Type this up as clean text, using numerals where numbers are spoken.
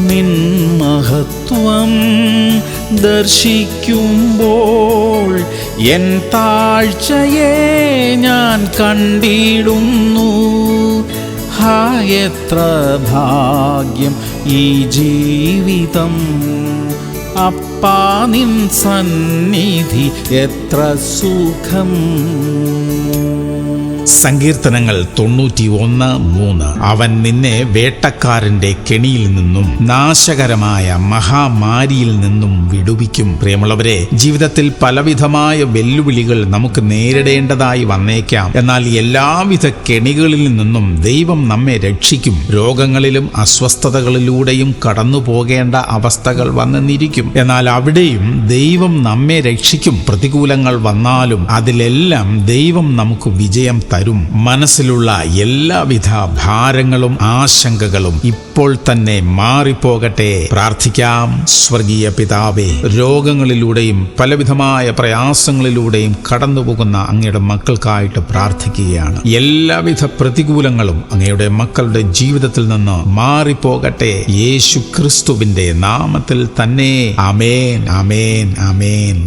നിൻ മഹത്വം ദർശിക്കുമ്പോൾ എൻ താഴ്ചയെ ഞാൻ കണ്ടിടുന്നു. എത്ര ഭാഗ്യം ഈ ജീവിതം, അപ്പാ നിൻ സന്നിധി എത്ര സുഖം. സങ്കീർത്തനങ്ങൾ 91:3. അവൻ നിന്നെ വേട്ടക്കാരന്റെ കെണിയിൽ നിന്നും നാശകരമായ മഹാമാരിയിൽ നിന്നും വിടുവിക്കും. പ്രിയമുള്ളവരെ, ജീവിതത്തിൽ പലവിധമായ വെല്ലുവിളികൾ നമുക്ക് നേരിടേണ്ടതായി വന്നേക്കാം. എന്നാൽ എല്ലാവിധ കെണികളിൽ നിന്നും ദൈവം നമ്മെ രക്ഷിക്കും. രോഗങ്ങളിലും അസ്വസ്ഥതകളിലൂടെയും കടന്നു പോകേണ്ട അവസ്ഥകൾ വന്നെന്നിരിക്കും. എന്നാൽ അവിടെയും ദൈവം നമ്മെ രക്ഷിക്കും. പ്രതികൂലങ്ങൾ വന്നാലും അതിലെല്ലാം ദൈവം നമുക്ക് വിജയം തരും. മനസ്സിലുള്ള എല്ലാവിധ ഭാരങ്ങളും ആശങ്കകളും ഇപ്പോൾ തന്നെ മാറിപ്പോകട്ടെ. പ്രാർത്ഥിക്കാം. സ്വർഗീയ പിതാവേ, രോഗങ്ങളിലൂടെയും പലവിധമായ പ്രയാസങ്ങളിലൂടെയും കടന്നുപോകുന്ന അങ്ങയുടെ മക്കൾക്കായിട്ട് പ്രാർത്ഥിക്കുകയാണ്. എല്ലാവിധ പ്രതികൂലങ്ങളും അങ്ങയുടെ മക്കളുടെ ജീവിതത്തിൽ നിന്ന് മാറിപ്പോകട്ടെ. യേശു ക്രിസ്തുവിന്റെ നാമത്തിൽ തന്നെ. ആമേൻ, ആമേൻ, ആമേൻ.